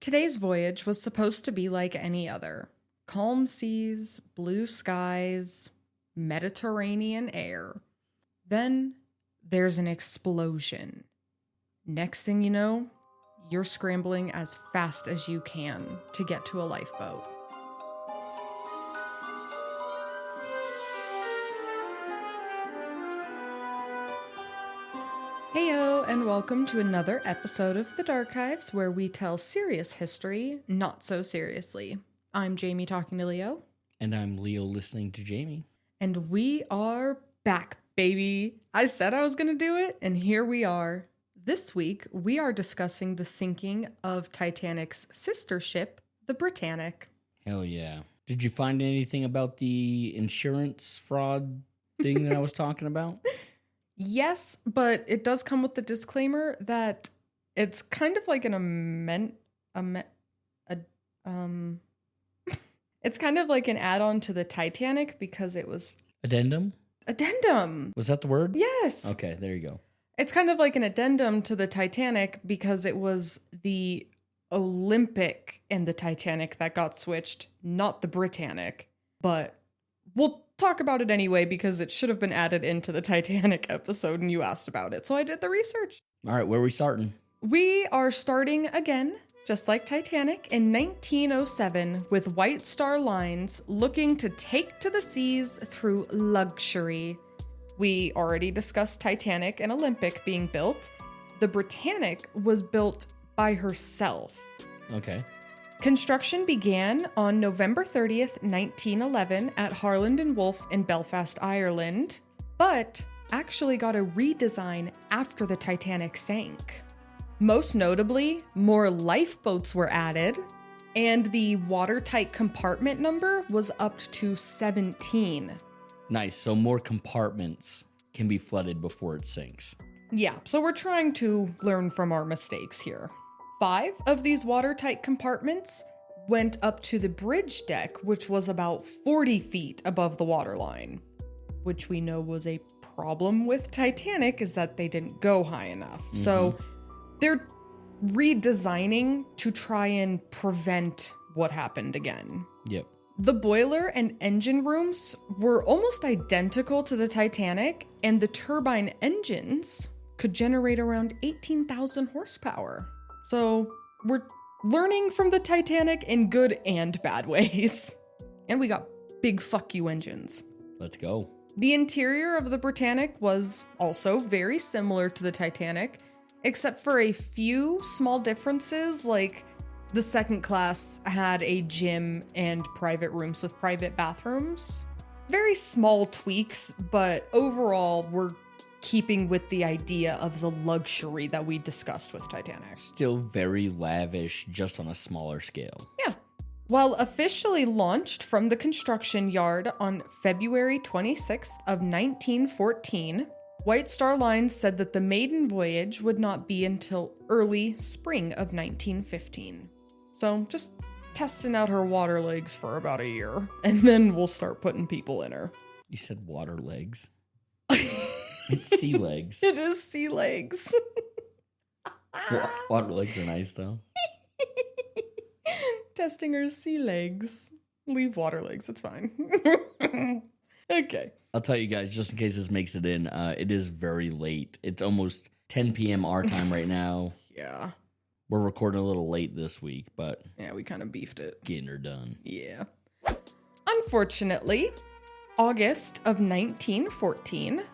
Today's voyage was supposed to be like any other. Calm seas, blue skies, Mediterranean air. Then there's an explosion. Next thing you know, you're scrambling as fast as you can to get to a lifeboat. Heyo, and welcome to another episode of The Darchives, where we tell serious history not so seriously. I'm Jamie talking to Leo. And I'm Leo listening to Jamie. And we are back, baby. I said I was going to do it, and here we are. This week, we are discussing the sinking of Titanic's sister ship, the Britannic. Hell yeah. Did you find anything about the insurance fraud thing that I was talking about? Yes, but it does come with the disclaimer that it's kind of like it's kind of like an add-on to the Titanic because it was... Addendum? Addendum! Was that the word? Yes! Okay, there you go. It's kind of like an addendum to the Titanic because it was the Olympic and the Titanic that got switched, not the Britannic. But we'll talk about it anyway because it should have been added into the Titanic episode and you asked about it. So I did the research. All right, where are we starting? We are starting again, just like Titanic, in 1907 with White Star Lines looking to take to the seas through luxury. We already discussed Titanic and Olympic being built. The Britannic was built by herself. Okay. Construction began on November 30th, 1911 at Harland and Wolff in Belfast, Ireland, but actually got a redesign after the Titanic sank. Most notably, more lifeboats were added, and the watertight compartment number was upped to 17. Nice, so more compartments can be flooded before it sinks. Yeah, so we're trying to learn from our mistakes here. 5 of these watertight compartments went up to the bridge deck, which was about 40 feet above the waterline, which we know was a problem with Titanic is that they didn't go high enough. Mm-hmm. So they're redesigning to try and prevent what happened again. Yep. The boiler and engine rooms were almost identical to the Titanic, and the turbine engines could generate around 18,000 horsepower. So we're learning from the Titanic in good and bad ways. And we got big fuck you engines. Let's go. The interior of the Britannic was also very similar to the Titanic, except for a few small differences, like the second class had a gym and private rooms with private bathrooms. Very small tweaks, but overall we're keeping with the idea of the luxury that we discussed with Titanic. Still very lavish, just on a smaller scale. Yeah. While officially launched from the construction yard on February 26th of 1914, White Star Lines said that the maiden voyage would not be until early spring of 1915. So just testing out her water legs for about a year, and then we'll start putting people in her. You said water legs. It's sea legs. It is sea legs. Water legs are nice, though. Testing her sea legs. Leave water legs, it's fine. Okay. I'll tell you guys, just in case this makes it in, it is very late. It's almost 10 p.m. our time right now. Yeah. We're recording a little late this week, but... yeah, we kind of beefed it. Getting her done. Yeah. Unfortunately, August of 1914...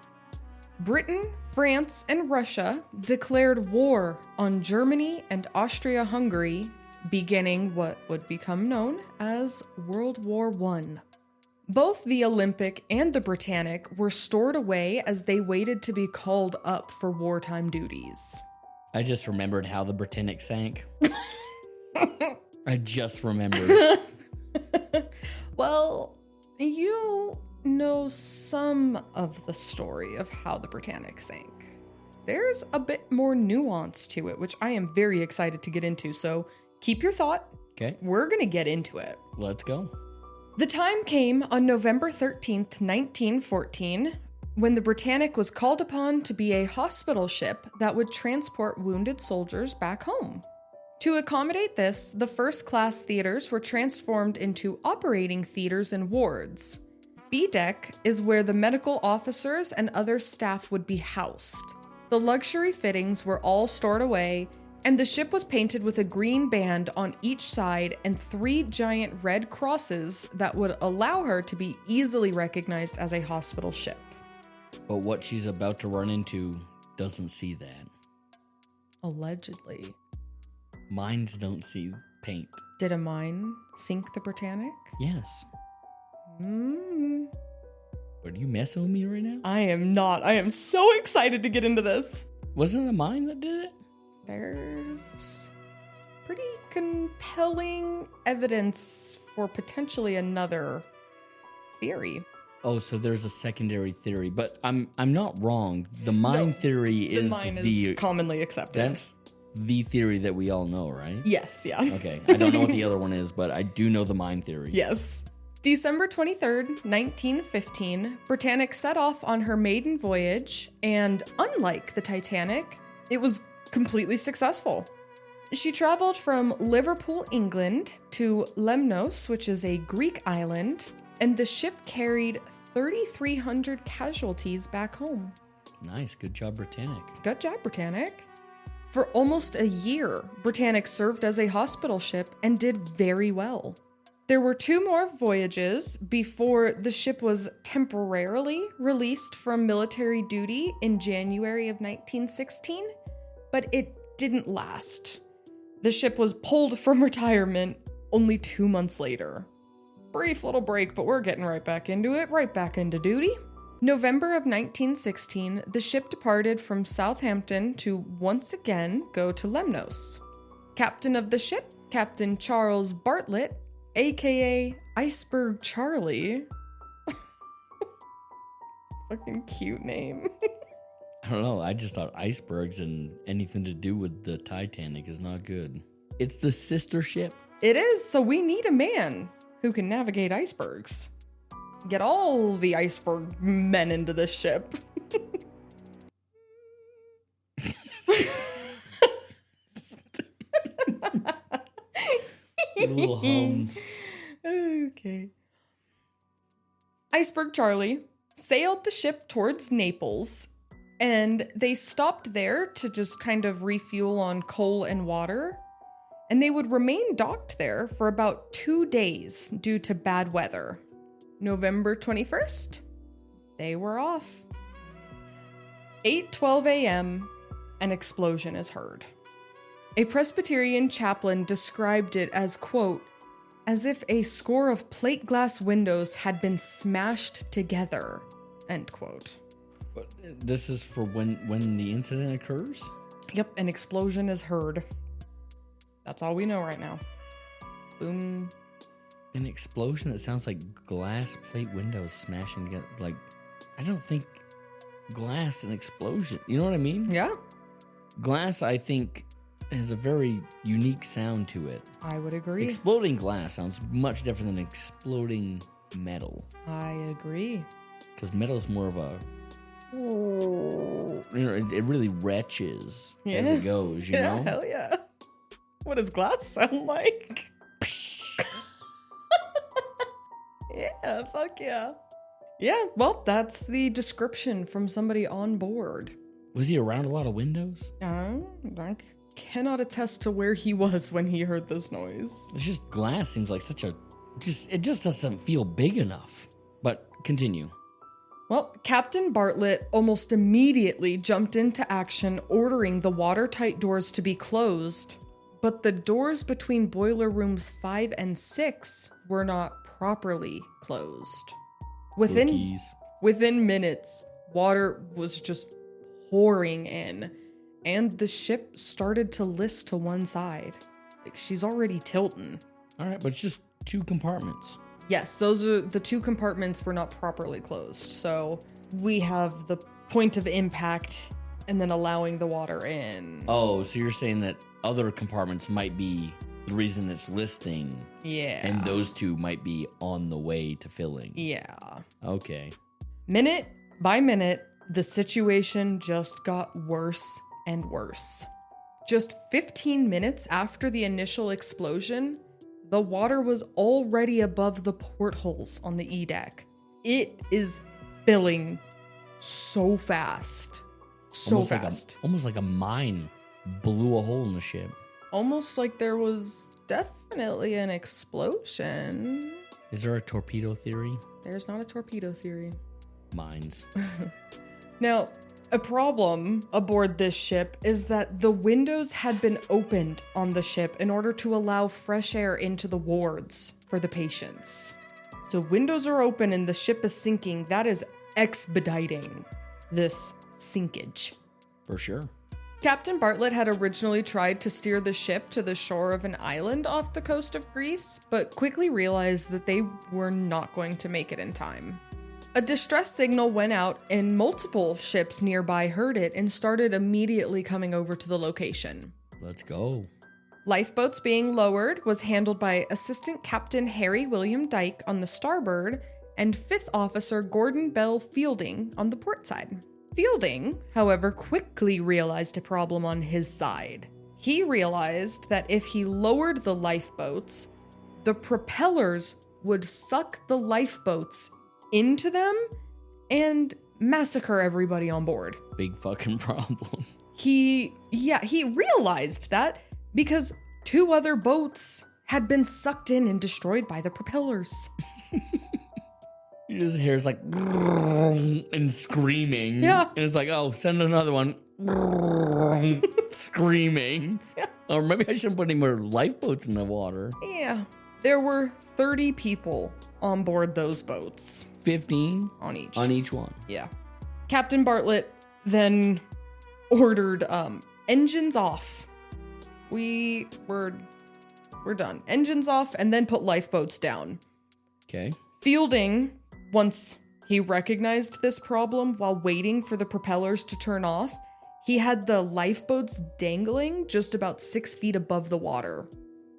Britain, France, and Russia declared war on Germany and Austria-Hungary, beginning what would become known as World War I. Both the Olympic and the Britannic were stored away as they waited to be called up for wartime duties. I just remembered how the Britannic sank. I just remembered. Well, you know some of the story of how the Britannic sank. There's a bit more nuance to it, which I am very excited to get into, so keep your thought. Okay. We're gonna get into it. Let's go. The time came on November 13th, 1914, when the Britannic was called upon to be a hospital ship that would transport wounded soldiers back home. To accommodate this, the first-class theaters were transformed into operating theaters and wards. B deck is where the medical officers and other staff would be housed. The luxury fittings were all stored away, and the ship was painted with a green band on each side and 3 giant red crosses that would allow her to be easily recognized as a hospital ship. But what she's about to run into doesn't see that. Allegedly. Mines don't see paint. Did a mine sink the Britannic? Yes. Hmm. Are you messing with me right now? I am not. I am so excited to get into this. Wasn't it a mine that did it? There's pretty compelling evidence for potentially another theory. Oh, so there's a secondary theory, but I'm not wrong. The mine theory is the mine is commonly accepted. That's the theory that we all know, right? Yes, yeah. Okay. I don't know what the other one is, but I do know the mine theory. Yes. December 23rd, 1915, Britannic set off on her maiden voyage, and unlike the Titanic, it was completely successful. She traveled from Liverpool, England to Lemnos, which is a Greek island, and the ship carried 3,300 casualties back home. Nice. Good job, Britannic. Good job, Britannic. For almost a year, Britannic served as a hospital ship and did very well. There were 2 more voyages before the ship was temporarily released from military duty in January of 1916, but it didn't last. The ship was pulled from retirement only 2 months later. Brief little break, but we're getting right back into it, right back into duty. November of 1916, the ship departed from Southampton to once again go to Lemnos. Captain of the ship, Captain Charles Bartlett, aka Iceberg Charlie. Fucking cute name. I don't know. I just thought icebergs and anything to do with the Titanic is not good. It's the sister ship. It is, so we need a man who can navigate icebergs. Get all the iceberg men into this ship. Little hums. Okay. Iceberg Charlie sailed the ship towards Naples, and they stopped there to just kind of refuel on coal and water. And they would remain docked there for about 2 days due to bad weather. November 21st, they were off. 8:12 a.m., an explosion is heard. A Presbyterian chaplain described it as, quote, as if a score of plate glass windows had been smashed together, end quote. But this is for when the incident occurs? Yep, an explosion is heard. That's all we know right now. Boom. An explosion that sounds like glass plate windows smashing together. Like, I don't think glass and explosion. You know what I mean? Yeah, Glass, I think, has a very unique sound to it. I would agree. Exploding glass sounds much different than exploding metal. I agree. Because metal is more of a... You know, it really retches as it goes, you know? Hell yeah. What does glass sound like? Yeah, fuck yeah. Yeah, well, that's the description from somebody on board. Was he around a lot of windows? I cannot attest to where he was when he heard this noise. It's just glass seems like such a... it just doesn't feel big enough. But continue. Well, Captain Bartlett almost immediately jumped into action, ordering the watertight doors to be closed. But the doors between boiler rooms 5 and 6 were not properly closed. Within minutes, water was just pouring in, and the ship started to list to one side. Like, she's already tilting. All right, but it's just 2 compartments. Yes, those are the 2 compartments were not properly closed. So we have the point of impact and then allowing the water in. Oh, so you're saying that other compartments might be the reason it's listing. Yeah. And those 2 might be on the way to filling. Yeah. Okay. Minute by minute, the situation just got worse and worse. Just 15 minutes after the initial explosion, the water was already above the portholes on the E-deck. It is filling so fast. So fast. Almost like a mine blew a hole in the ship. Almost like there was definitely an explosion. Is there a torpedo theory? There's not a torpedo theory. Mines. Now, a problem aboard this ship is that the windows had been opened on the ship in order to allow fresh air into the wards for the patients. So windows are open and the ship is sinking. That is expediting this sinkage. For sure. Captain Bartlett had originally tried to steer the ship to the shore of an island off the coast of Greece, but quickly realized that they were not going to make it in time. A distress signal went out and multiple ships nearby heard it and started immediately coming over to the location. Let's go. Lifeboats being lowered was handled by Assistant Captain Harry William Dyke on the starboard and 5th Officer Gordon Bell Fielding on the port side. Fielding, however, quickly realized a problem on his side. He realized that if he lowered the lifeboats, the propellers would suck the lifeboats into them and massacre everybody on board. Big fucking problem. He realized that because 2 other boats had been sucked in and destroyed by the propellers. You just hear it's like and screaming. Yeah. And it's like, oh, send another one. Screaming. Yeah. Or maybe I shouldn't put any more lifeboats in the water. Yeah. There were 30 people on board those boats. 15 on each. On each one. Yeah. Captain Bartlett then ordered engines off. We're done. Engines off and then put lifeboats down. Okay. Fielding, once he recognized this problem while waiting for the propellers to turn off, he had the lifeboats dangling just about 6 feet above the water.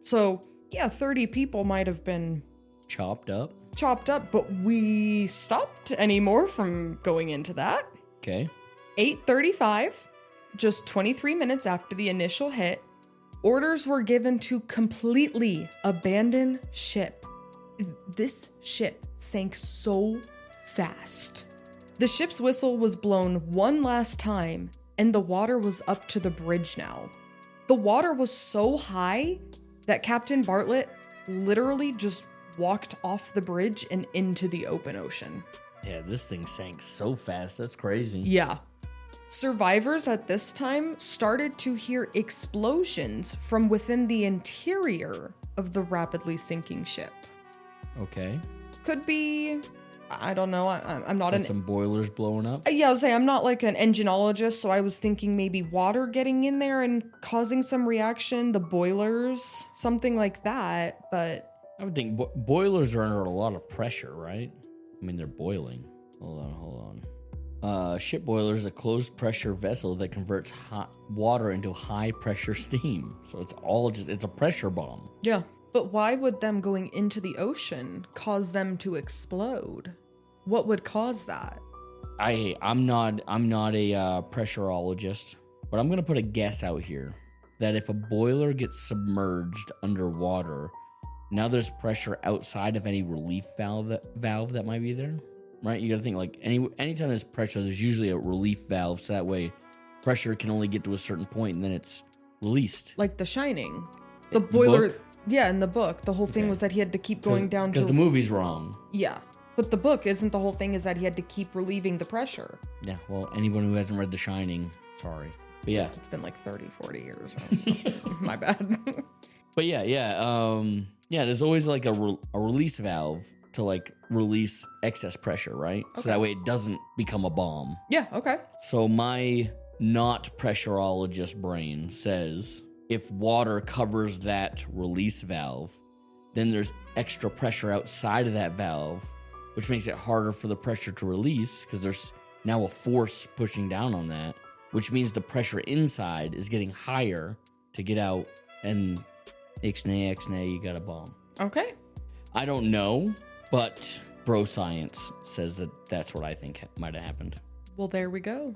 So, yeah, 30 people might have been chopped up, but we stopped any more from going into that. Okay. 8:35, just 23 minutes after the initial hit, orders were given to completely abandon ship. This ship sank so fast. The ship's whistle was blown one last time, and the water was up to the bridge now. The water was so high that Captain Bartlett literally just walked off the bridge and into the open ocean. Yeah, this thing sank so fast. That's crazy. Yeah. Survivors at this time started to hear explosions from within the interior of the rapidly sinking ship. Okay. Could be, I don't know. I'm not some boilers blowing up. Yeah, I was saying I'm not like an engineologist, so I was thinking maybe water getting in there and causing some reaction, the boilers, something like that. But I would think boilers are under a lot of pressure, right? I mean, they're boiling. Hold on. Ship boiler is a closed pressure vessel that converts hot water into high pressure steam. So it's a pressure bomb. Yeah. But why would them going into the ocean cause them to explode? What would cause that? I'm not a pressurologist, but I'm gonna put a guess out here that if a boiler gets submerged underwater, now there's pressure outside of any relief valve that might be there, right? You gotta think like anytime there's pressure, there's usually a relief valve, so that way pressure can only get to a certain point and then it's released. Like The Shining, the boiler. Book? Yeah, in the book, the whole thing was that he had to keep going down to... Because the movie's wrong. Yeah, but the book isn't the whole thing is that he had to keep relieving the pressure. Yeah, well, anyone who hasn't read The Shining, sorry. But yeah. It's been like 30, 40 years. My bad. But yeah, there's always like a release valve to like release excess pressure, right? Okay. So that way it doesn't become a bomb. Yeah, okay. So my not pressurologist brain says... if water covers that release valve, then there's extra pressure outside of that valve, which makes it harder for the pressure to release because there's now a force pushing down on that, which means the pressure inside is getting higher to get out, and ixnay, you got a bomb. Okay. I don't know, but bro science says that that's what I think might have happened. Well, there we go.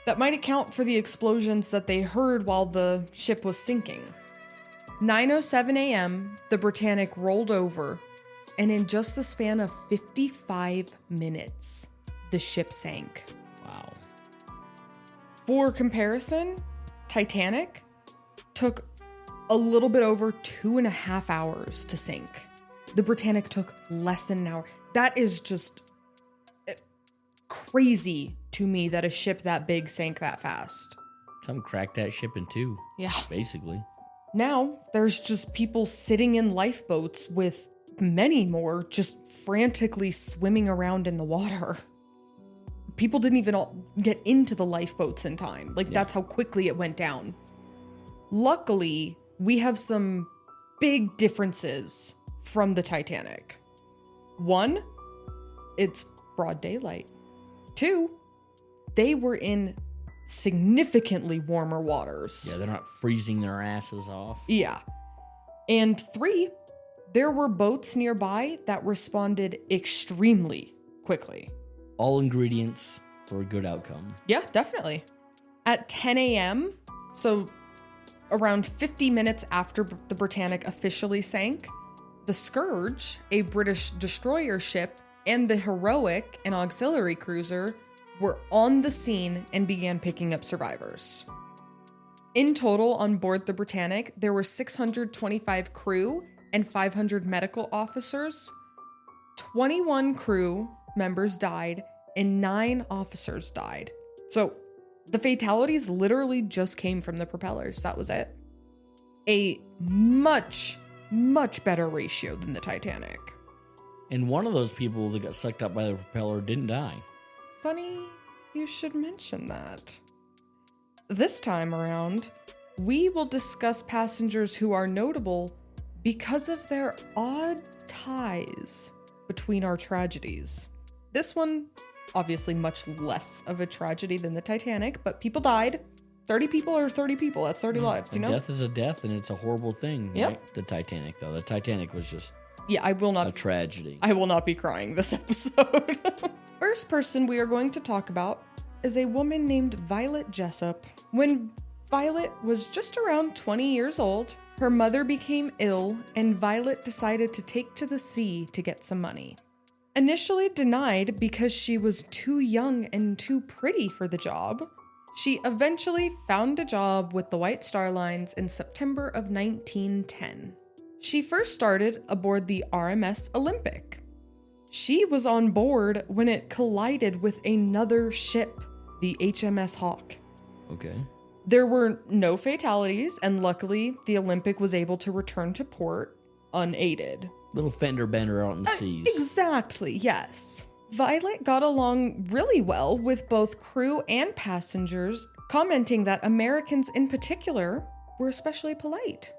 That might account for the explosions that they heard while the ship was sinking. 9:07 a.m., the Britannic rolled over, and in just the span of 55 minutes, the ship sank. Wow. For comparison, Titanic took a little bit over 2.5 hours to sink. The Britannic took less than an hour. That is just crazy to me that a ship that big sank that fast. Some cracked that ship in two. Yeah. Basically. Now, there's just people sitting in lifeboats with many more just frantically swimming around in the water. People didn't even get into the lifeboats in time. That's how quickly it went down. Luckily, we have some big differences from the Titanic. 1, it's broad daylight. 2, they were in significantly warmer waters. Yeah, they're not freezing their asses off. Yeah. And 3, there were boats nearby that responded extremely quickly. All ingredients for a good outcome. Yeah, definitely. At 10 a.m., so around 50 minutes after the Britannic officially sank, the Scourge, a British destroyer ship, and the Heroic, an auxiliary cruiser, were on the scene and began picking up survivors. In total, on board the Britannic, there were 625 crew and 500 medical officers. 21 crew members died and 9 officers died. So the fatalities literally just came from the propellers. That was it. A much, much better ratio than the Titanic. And one of those people that got sucked up by the propeller didn't die. Funny you should mention that. This time around, we will discuss passengers who are notable because of their odd ties between our tragedies. This one, obviously much less of a tragedy than the Titanic, but people died. 30 people are 30 people. That's 30 lives, you know? Death is a death, and it's a horrible thing. Yep. Right? The Titanic, though. The Titanic was just a tragedy. I will not be crying this episode. First person we are going to talk about is a woman named Violet Jessop. When Violet was just around 20 years old, her mother became ill, and Violet decided to take to the sea to get some money. Initially denied because she was too young and too pretty for the job, she eventually found a job with the White Star Lines in September of 1910. She first started aboard the RMS Olympic. She was on board when it collided with another ship, the HMS Hawk. Okay. There were no fatalities, and luckily, the Olympic was able to return to port unaided. Little fender bender out in the seas. Exactly, yes. Violet got along really well with both crew and passengers, commenting that Americans in particular were especially polite.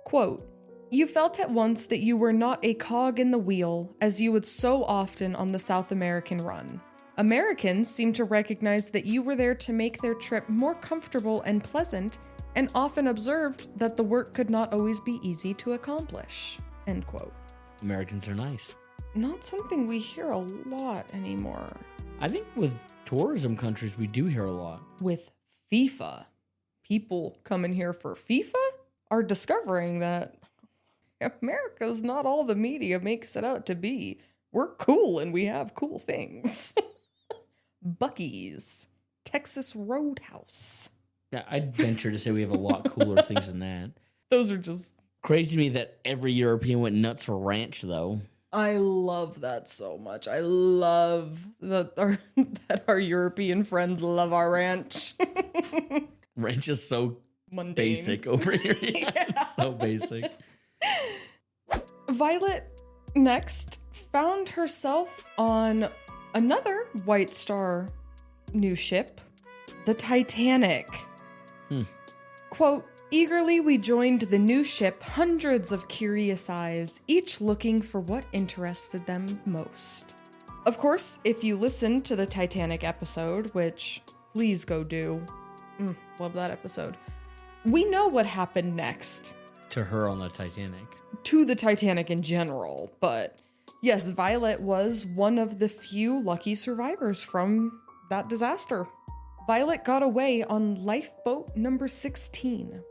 Quote, "You felt at once that you were not a cog in the wheel, as you would so often on the South American run. Americans seemed to recognize that you were there to make their trip more comfortable and pleasant, and often observed that the work could not always be easy to accomplish." End quote. Americans are nice. Not something we hear a lot anymore. I think with tourism countries, we do hear a lot. With FIFA, people coming here for FIFA are discovering that America's not all the media makes it out to be. We're cool and we have cool things. Buc-ee's, Texas Roadhouse. Yeah, I'd venture to say we have a lot cooler things than that. Those are just... Crazy to me that every European went nuts for ranch, though. I love that so much. I love that our European friends love our ranch. Ranch is so mundane. Basic over here. Yeah, Yeah. It's so basic. Violet next found herself on another White Star new ship, the Titanic. Quote, "Eagerly we joined the new ship, hundreds of curious eyes, each looking for what interested them most." Of course, if you listen to the Titanic episode, which please go do, love that episode, we know what happened next. To her on the Titanic. To the Titanic in general, but yes, Violet was one of the few lucky survivors from that disaster. Violet got away on lifeboat number 16.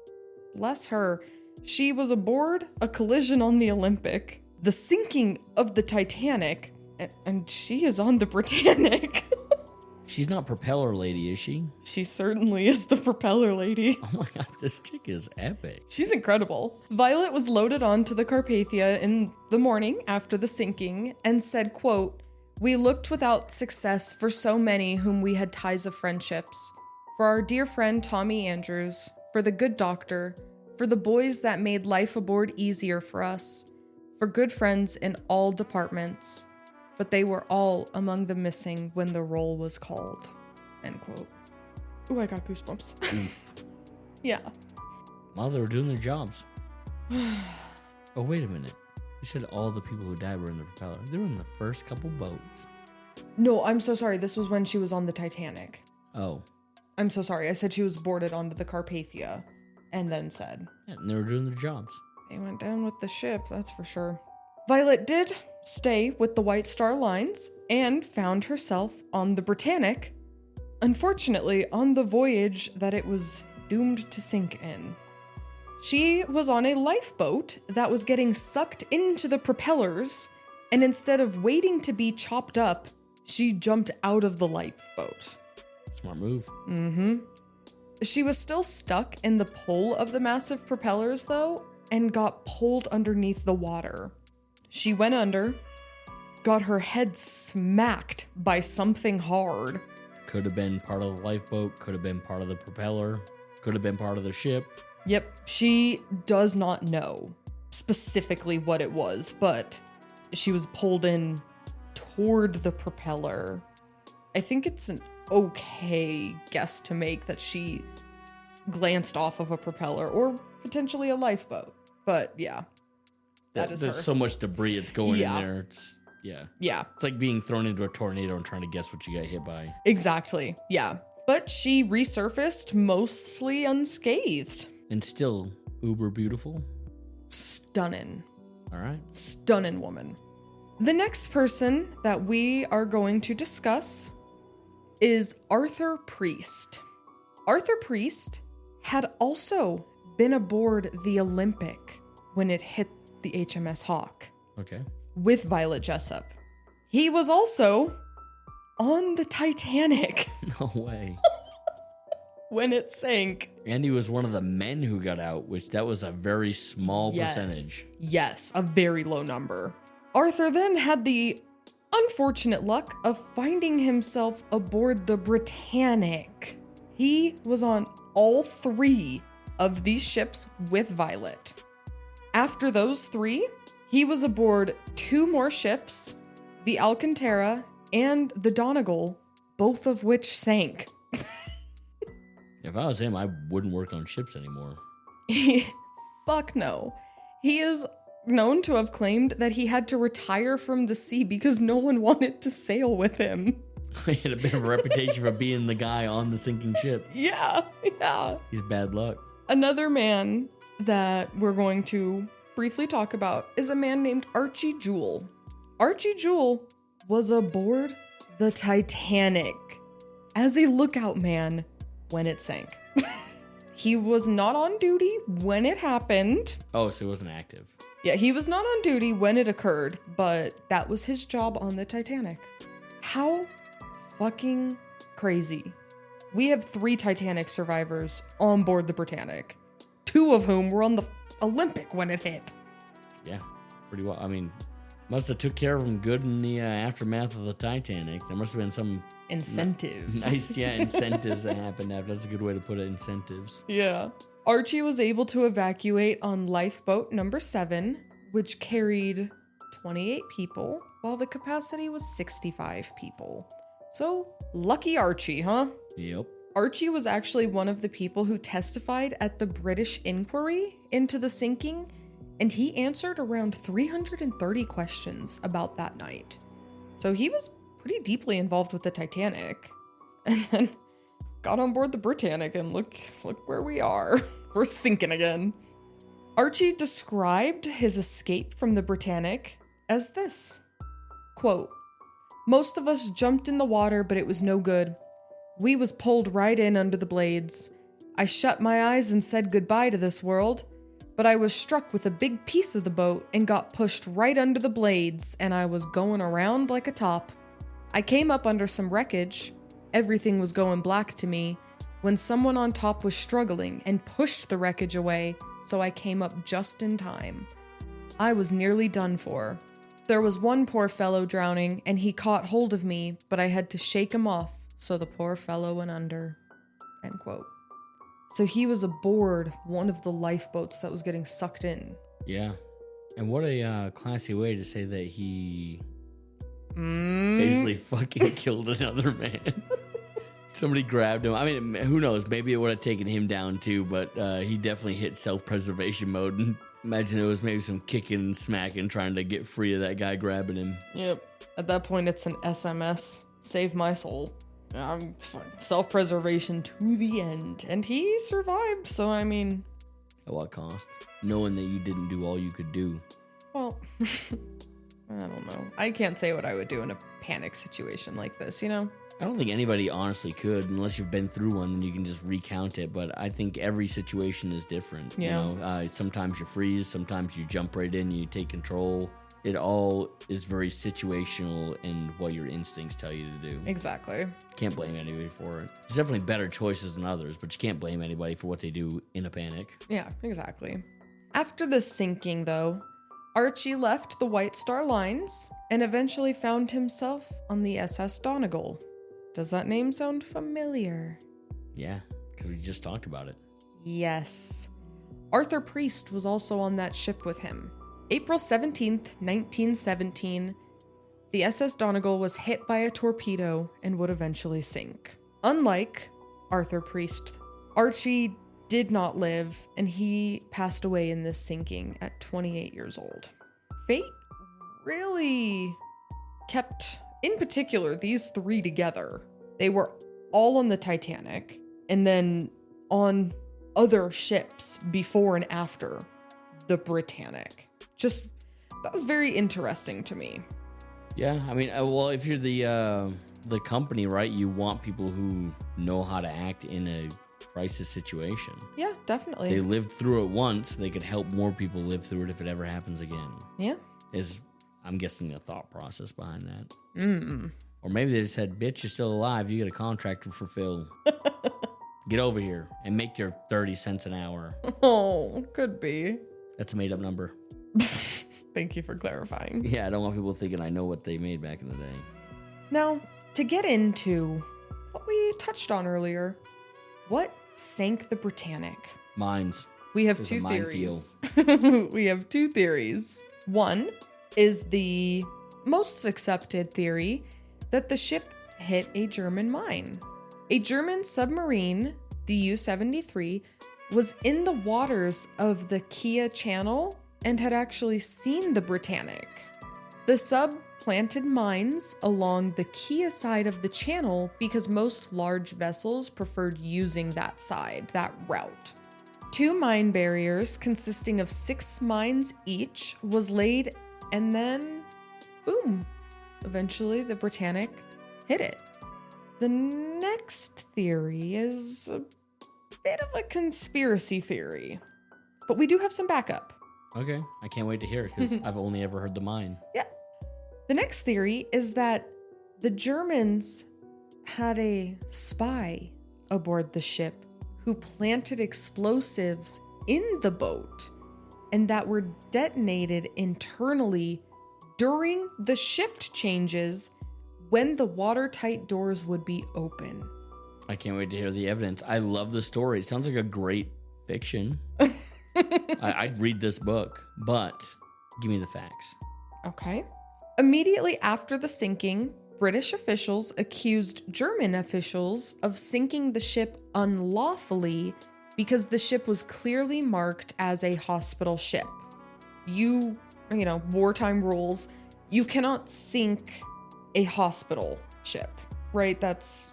Bless her. She was aboard a collision on the Olympic, the sinking of the Titanic, and she is on the Britannic. She's not propeller lady, is she? She certainly is the propeller lady. Oh my god, this chick is epic. She's incredible. Violet was loaded onto the Carpathia in the morning after the sinking and said, quote, "We looked without success for so many whom we had ties of friendships. For our dear friend Tommy Andrews, for the good doctor, for the boys that made life aboard easier for us, for good friends in all departments. But they were all among the missing when the roll was called." End quote. Ooh, I got goosebumps. Yeah. Well, they were doing their jobs. Oh, wait a minute. You said all the people who died were in the propeller. They were in the first couple boats. No, I'm so sorry. This was when she was on the Titanic. Oh. I'm so sorry. I said she was boarded onto the Carpathia and then said. Yeah, and they were doing their jobs. They went down with the ship, that's for sure. Violet did stay with the White Star Lines and found herself on the Britannic, unfortunately on the voyage that it was doomed to sink in. She was on a lifeboat that was getting sucked into the propellers, and instead of waiting to be chopped up, she jumped out of the lifeboat. Smart move. Mm-hmm. She was still stuck in the pull of the massive propellers, though, and got pulled underneath the water. She went under, got her head smacked by something hard. Could have been part of the lifeboat, could have been part of the propeller, could have been part of the ship. Yep, she does not know specifically what it was, but she was pulled in toward the propeller. I think it's an okay guess to make that she glanced off of a propeller or potentially a lifeboat. But yeah, that is There's her. so much debris it's going Yeah. in there. It's, yeah. Yeah, It's like being thrown into a tornado and trying to guess what you got hit by. exactly. Yeah. But she resurfaced mostly unscathed. And still uber beautiful. Stunning. All right. Stunning woman. The next person that we are going to discuss is Arthur Priest. Arthur Priest had also been aboard the Olympic when it hit the HMS Hawk Okay. with Violet Jessop. He was also on the Titanic No way. when it sank. And he was one of the men who got out, which that was a very small percentage. Yes, a very low number. Arthur then had the unfortunate luck of finding himself aboard the Britannic. He was on all three of these ships with Violet. After those three, he was aboard two more ships, the Alcantara and the Donegal, both of which sank. If I was him, I wouldn't work on ships anymore. Fuck no. He is known to have claimed that he had to retire from the sea because no one wanted to sail with him. He had a bit of a reputation for being the guy on the sinking ship. Yeah. He's bad luck. Another man that we're going to briefly talk about is a man named Archie Jewell. Archie Jewell was aboard the Titanic as a lookout man when it sank. He was not on duty when it happened. Oh, so he wasn't active. Yeah, he was not on duty when it occurred, but that was his job on the Titanic. How fucking crazy. We have 3 Titanic survivors on board the Britannic, 2 of whom were on the Olympic when it hit. Yeah, pretty well. I mean, must have took care of him good in the aftermath of the Titanic. There must have been some Incentive. nice, incentives that happened after. That's a good way to put it, incentives. Yeah. Archie was able to evacuate on lifeboat number 7, which carried 28 people, while the capacity was 65 people. So, lucky Archie, huh? Yep. Archie was actually one of the people who testified at the British inquiry into the sinking, and he answered around 330 questions about that night. So he was pretty deeply involved with the Titanic. And then got on board the Britannic, and look where we are. We're sinking again. Archie described his escape from the Britannic as this. Quote, "Most of us jumped in the water, but it was no good. We was pulled right in under the blades. I shut my eyes and said goodbye to this world, but I was struck with a big piece of the boat and got pushed right under the blades, and I was going around like a top. I came up under some wreckage. Everything was going black to me when someone on top was struggling and pushed the wreckage away, so I came up just in time. I was nearly done for. There was one poor fellow drowning, and he caught hold of me, but I had to shake him off, so the poor fellow went under." End quote. So he was aboard one of the lifeboats that was getting sucked in. Yeah. And what a classy way to say that he basically fucking killed another man. Somebody grabbed him. I mean, who knows? Maybe it would have taken him down too, but he definitely hit self-preservation mode. And imagine it was maybe some kicking and smacking trying to get free of that guy grabbing him. Yep. At that point, it's an SMS. Save my soul. Self-preservation to the end. And he survived, so I mean... At what cost? Knowing that you didn't do all you could do. Well, I don't know. I can't say what I would do in a panic situation like this, you know? I don't think anybody honestly could, unless you've been through one, then you can just recount it. But I think every situation is different. Yeah. You know, sometimes you freeze, sometimes you jump right in, you take control. It all is very situational in what your instincts tell you to do. Exactly. Can't blame anybody for it. There's definitely better choices than others, but you can't blame anybody for what they do in a panic. Yeah, exactly. After the sinking, though, Archie left the White Star Lines and eventually found himself on the SS Donegal. Does that name sound familiar? Yeah, because we just talked about it. Yes. Arthur Priest was also on that ship with him. April 17th, 1917, the SS Donegal was hit by a torpedo and would eventually sink. Unlike Arthur Priest, Archie did not live, and he passed away in this sinking at 28 years old. Fate really kept, in particular, these three together. They were all on the Titanic, and then on other ships before and after the Britannic. Just, that was very interesting to me. Yeah, I mean, well, if you're the company, right, you want people who know how to act in a crisis situation. Yeah, definitely. They lived through it once. They could help more people live through it if it ever happens again. Yeah. Is, I'm guessing, the thought process behind that. Mm-mm. Or maybe they just said, bitch, you're still alive. You get a contract to fulfill. Get over here and make your 30 cents an hour. Oh, could be. That's a made-up number. Thank you for clarifying. Yeah, I don't want people thinking I know what they made back in the day. Now, to get into what we touched on earlier, what sank the Britannic? Mines. We have There's two a theories. We have two theories. One is the most accepted theory that the ship hit a German mine. A German submarine, the U-73, was in the waters of the Kia Channel and had actually seen the Britannic. The sub planted mines along the Kia side of the channel because most large vessels preferred using that side, that route. 2 mine barriers consisting of 6 mines each was laid, and then, boom, eventually the Britannic hit it. The next theory is a bit of a conspiracy theory, but we do have some backup. Okay, I can't wait to hear it because I've only ever heard the mine. Yeah. The next theory is that the Germans had a spy aboard the ship who planted explosives in the boat and that were detonated internally during the shift changes when the watertight doors would be open. I can't wait to hear the evidence. I love the story. It sounds like a great fiction. I'd read this book, but give me the facts. Okay. Immediately after the sinking, British officials accused German officials of sinking the ship unlawfully because the ship was clearly marked as a hospital ship. You know, wartime rules, you cannot sink a hospital ship, right? That's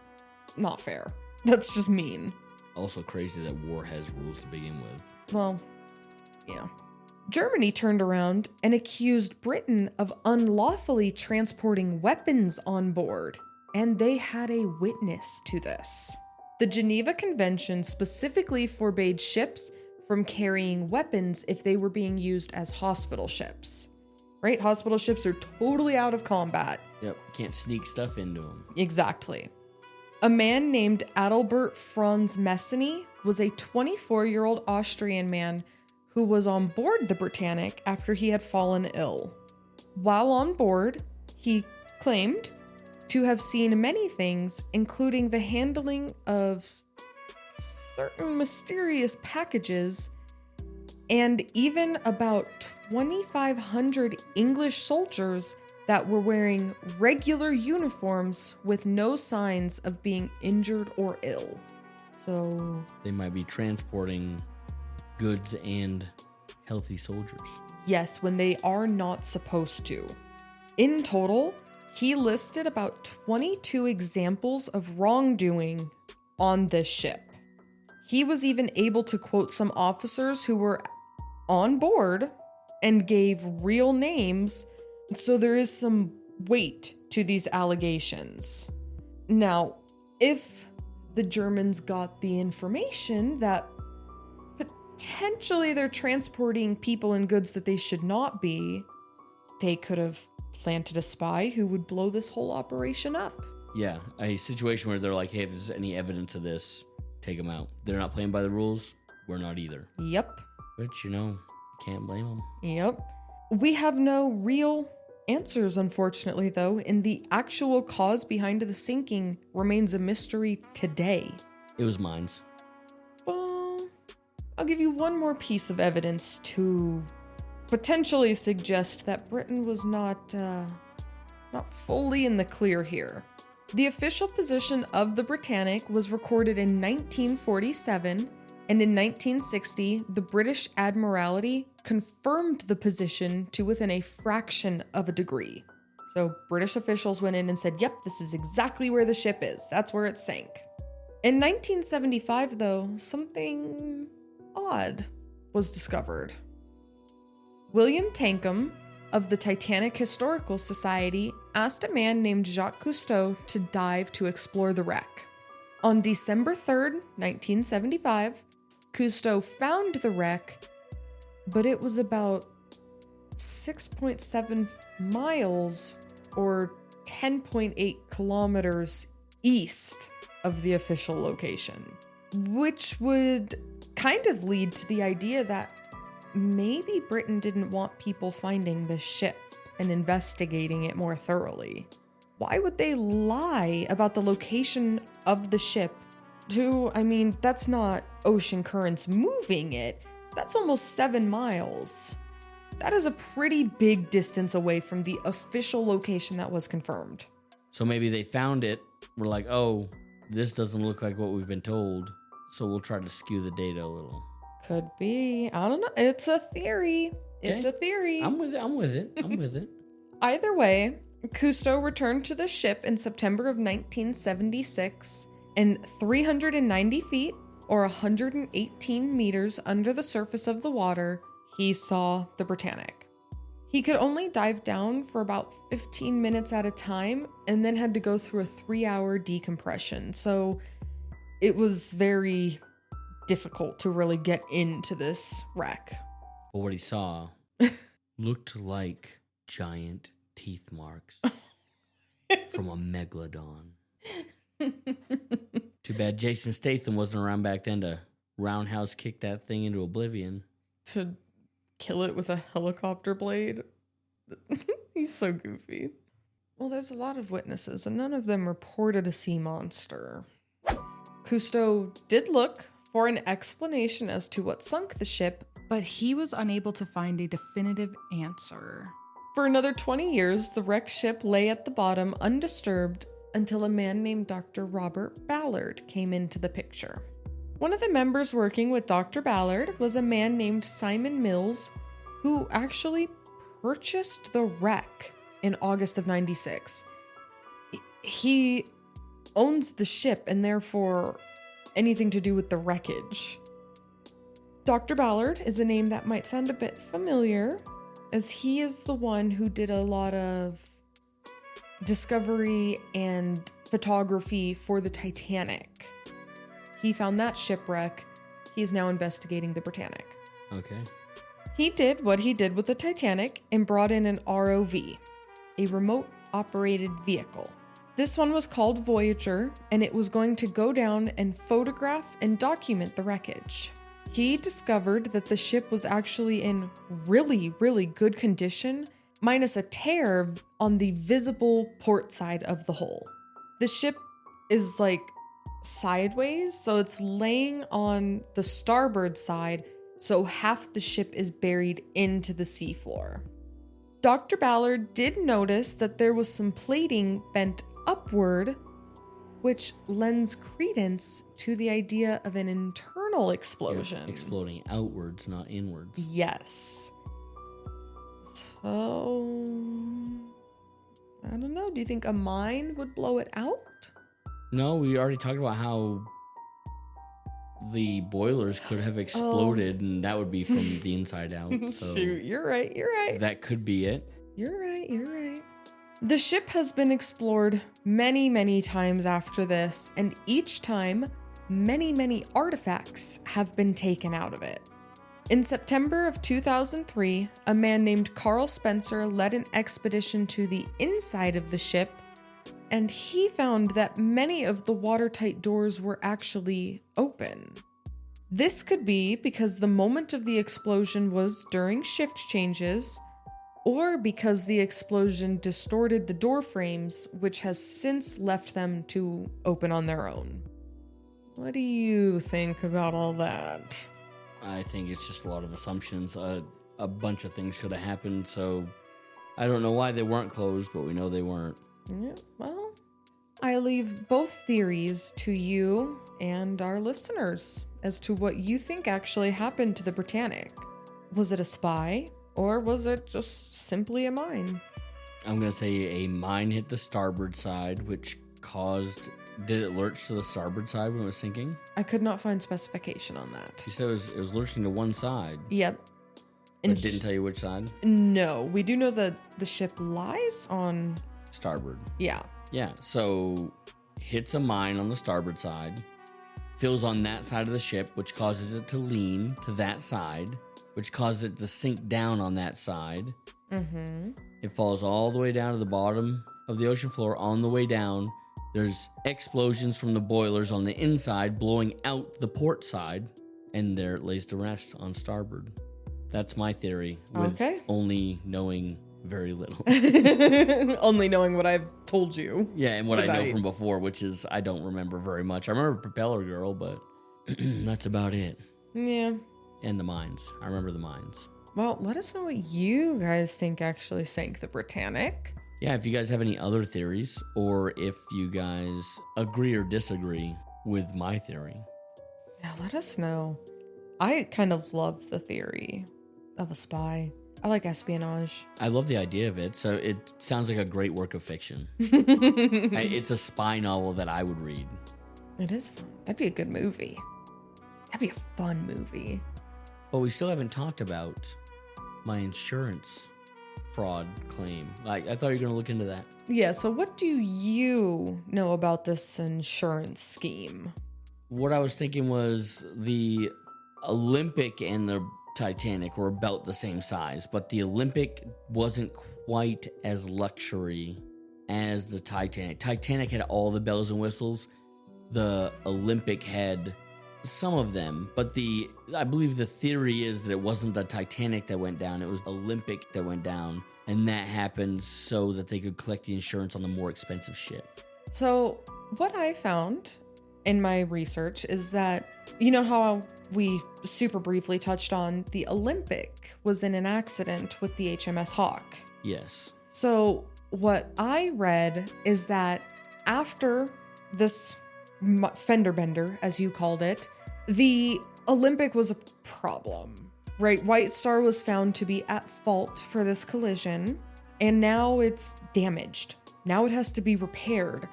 not fair. That's just mean. Also crazy that war has rules to begin with. Well, yeah. Germany turned around and accused Britain of unlawfully transporting weapons on board. and they had a witness to this. The Geneva Convention specifically forbade ships from carrying weapons if they were being used as hospital ships. Right? Hospital ships are totally out of combat. Yep, can't sneak stuff into them. Exactly. A man named Adalbert Franz Messany was a 24-year-old Austrian man who was on board the Britannic after he had fallen ill. While on board, he claimed to have seen many things, including the handling of certain mysterious packages and even about 2,500 English soldiers that were wearing regular uniforms with no signs of being injured or ill. So they might be transporting goods and healthy soldiers. Yes, when they are not supposed to. In total, he listed about 22 examples of wrongdoing on this ship. He was even able to quote some officers who were on board and gave real names, so there is some weight to these allegations. Now, if the Germans got the information that potentially they're transporting people and goods that they should not be, they could have planted a spy who would blow this whole operation up. Yeah, a situation where they're like, hey, if there's any evidence of this, take them out. They're not playing by the rules. We're not either. Yep. But, you can't blame them. Yep. We have no real answers, unfortunately, though, and the actual cause behind the sinking remains a mystery today. It was mines. Well, I'll give you one more piece of evidence to potentially suggest that Britain was not fully in the clear here. The official position of the Britannic was recorded in 1947, and in 1960, the British Admiralty confirmed the position to within a fraction of a degree. So British officials went in and said, yep, this is exactly where the ship is. That's where it sank. In 1975, though, something odd was discovered. William Tankham of the Titanic Historical Society asked a man named Jacques Cousteau to dive to explore the wreck. On December 3rd, 1975, Cousteau found the wreck, but it was about 6.7 miles or 10.8 kilometers east of the official location, which would kind of lead to the idea that maybe Britain didn't want people finding the ship and investigating it more thoroughly. Why would they lie about the location of the ship that's not ocean currents moving it. That's almost 7 miles. That is a pretty big distance away from the official location that was confirmed. So maybe they found it. We're like, oh, this doesn't look like what we've been told. So we'll try to skew the data a little. Could be. I don't know. It's a theory. It's a theory. I'm with it. Either way, Cousteau returned to the ship in September of 1976, and 390 feet or 118 meters under the surface of the water, he saw the Britannic. He could only dive down for about 15 minutes at a time and then had to go through a 3-hour decompression. So it was very difficult to really get into this wreck. But what he saw looked like giant teeth marks from a megalodon. Too bad Jason Statham wasn't around back then to roundhouse kick that thing into oblivion. To kill it with a helicopter blade. He's so goofy. Well, there's a lot of witnesses, and none of them reported a sea monster. Cousteau did look for an explanation as to what sunk the ship, but he was unable to find a definitive answer. For another 20 years, the wrecked ship lay at the bottom undisturbed until a man named Dr. Robert Ballard came into the picture. One of the members working with Dr. Ballard was a man named Simon Mills, who actually purchased the wreck in August of 96. He owns the ship and therefore anything to do with the wreckage. Dr. Ballard is a name that might sound a bit familiar, as he is the one who did a lot of discovery and photography for the Titanic. He found that shipwreck. He's now investigating the Britannic. Okay. He did what he did with the Titanic and brought in an ROV, a remote operated vehicle. This one was called Voyager, and it was going to go down and photograph and document the wreckage. He discovered that the ship was actually in really, really good condition, minus a tear on the visible port side of the hull. The ship is like sideways, so it's laying on the starboard side, so half the ship is buried into the seafloor. Dr. Ballard did notice that there was some plating bent upward, which lends credence to the idea of an internal explosion. Yeah, exploding outwards, not inwards. Yes. So, I don't know. Do you think a mine would blow it out? No, we already talked about how the boilers could have exploded, and that would be from the inside out. So Shoot, you're right. that could be it. You're right. The ship has been explored many, many times after this, and each time, many, many artifacts have been taken out of it. In September of 2003, a man named Carl Spencer led an expedition to the inside of the ship, and he found that many of the watertight doors were actually open. This could be because the moment of the explosion was during shift changes, or because the explosion distorted the door frames, which has since left them to open on their own. What do you think about all that? I think it's just a lot of assumptions. A bunch of things could have happened, so I don't know why they weren't closed, but we know they weren't. Yeah, well, I leave both theories to you and our listeners as to what you think actually happened to the Britannic. Was it a spy, or was it just simply a mine? I'm going to say a mine hit the starboard side, which caused... Did it lurch to the starboard side when it was sinking? I could not find specification on that. You said it was lurching to one side. Yep. But it didn't tell you which side? No, we do know that the ship lies on... Starboard. Yeah. Yeah, so hits a mine on the starboard side, fills on that side of the ship, which causes it to lean to that side, which causes it to sink down on that side. Mm-hmm. It falls all the way down to the bottom of the ocean floor. On the way down, there's explosions from the boilers on the inside blowing out the port side, and there it lays to rest on starboard. That's my theory, with only knowing very little. Only knowing what I've told you. Yeah, and what I know from before, which is I don't remember very much. I remember Propeller Girl, but that's about it. Yeah. And the mines. I remember the mines. Well, let us know what you guys think actually sank the Britannic. Yeah, if you guys have any other theories, or if you guys agree or disagree with my theory. Yeah, let us know. I kind of love the theory of a spy. I like espionage. I love the idea of it, so it sounds like a great work of fiction. It's a spy novel that I would read. It is fun. That'd be a good movie. That'd be a fun movie. But we still haven't talked about my insurance fraud claim. I thought you were going to look into that. Yeah, so what do you know about this insurance scheme? What I was thinking was the Olympic and the Titanic were about the same size, but the Olympic wasn't quite as luxury as the Titanic. Titanic had all the bells and whistles. The Olympic had some of them, but I believe the theory is that it wasn't the Titanic that went down, it was Olympic that went down, and that happened so that they could collect the insurance on the more expensive ship. So what I found in my research is that, you know how we super briefly touched on the Olympic was in an accident with the HMS Hawk. Yes. So what I read is that after this fender bender, as you called it, the Olympic was a problem, right? White Star was found to be at fault for this collision, and now it's damaged. Now it has to be repaired.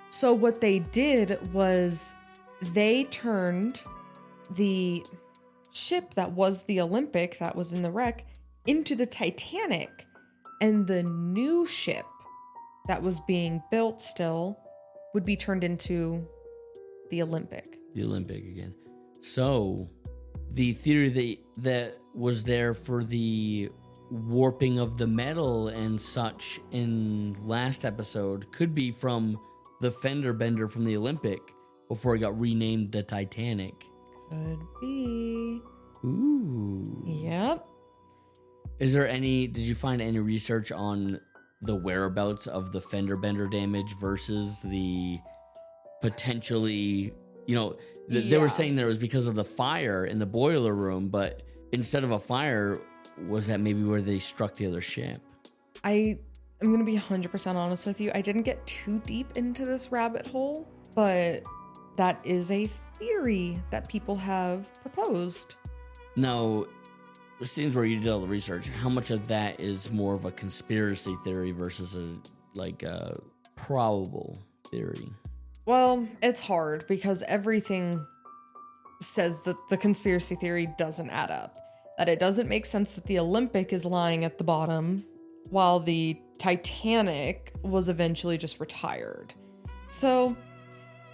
So what they did was they turned the ship that was the Olympic, that was in the wreck, into the Titanic, and the new ship that was being built still would be turned into the Olympic. The Olympic again. So the theory that was there for the warping of the metal and such in last episode could be from the fender bender from the Olympic before it got renamed the Titanic. Could be. Ooh. Yep. Did you find any research on the whereabouts of the fender bender damage versus the potentially, they were saying there was because of the fire in the boiler room, but instead of a fire, was that maybe where they struck the other ship? I'm going to be 100% honest with you. I didn't get too deep into this rabbit hole, but that is a theory that people have proposed. Now, it seems where you did all the research. How much of that is more of a conspiracy theory versus a probable theory? Well, it's hard because everything says that the conspiracy theory doesn't add up. That it doesn't make sense that the Olympic is lying at the bottom while the Titanic was eventually just retired. So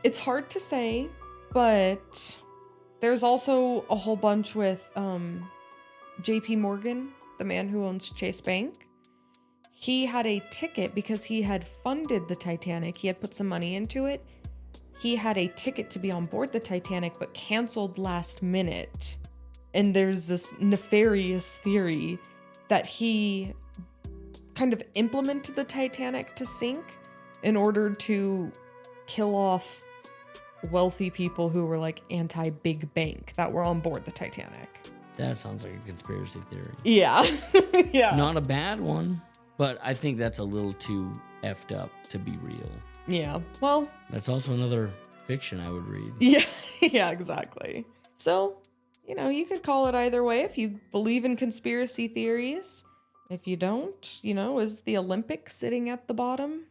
it's hard to say, but there's also a whole bunch with JP Morgan, the man who owns Chase Bank. He had a ticket because he had funded the Titanic. He had put some money into it. He had a ticket to be on board the Titanic, but canceled last minute. And there's this nefarious theory that he kind of implemented the Titanic to sink in order to kill off wealthy people who were like anti-big bank that were on board the Titanic. That sounds like a conspiracy theory. Yeah. Yeah. Not a bad one, but I think that's a little too effed up to be real. Yeah. Well, that's also another fiction I would read. Yeah. Yeah, exactly. So, you could call it either way if you believe in conspiracy theories. If you don't, is the Olympic sitting at the bottom?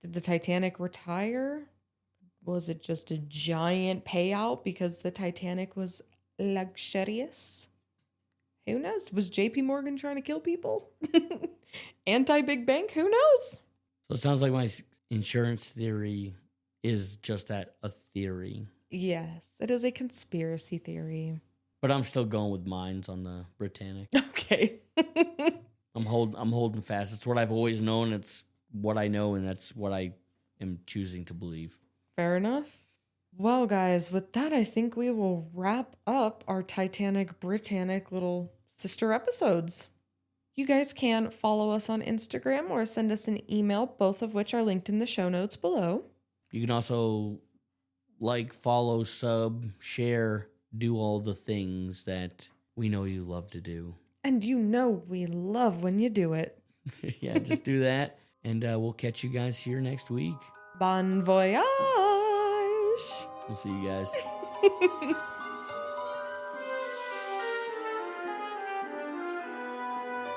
Did the Titanic retire? Was it just a giant payout because the Titanic was luxurious? Who knows? Was JP Morgan trying to kill people? Anti-big bank? Who knows? So it sounds like my insurance theory is just that, a theory. Yes, it is a conspiracy theory. But I'm still going with mines on the Britannic. Okay. I'm holding fast. It's what I've always known. It's what I know, and that's what I am choosing to believe. Fair enough. Well, guys, with that, I think we will wrap up our Titanic Britannic little sister episodes. You guys can follow us on Instagram or send us an email, both of which are linked in the show notes below. You can also follow, sub, share, do all the things that we know you love to do. And we love when you do it. Yeah, just do that. And we'll catch you guys here next week. Bon voyage! We'll see you guys.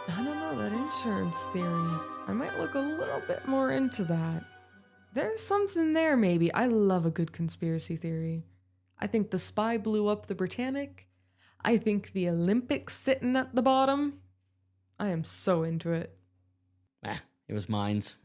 I don't know, that insurance theory. I might look a little bit more into that. There's something there, maybe. I love a good conspiracy theory. I think the spy blew up the Britannic. I think the Olympics sitting at the bottom. I am so into it. It was mines.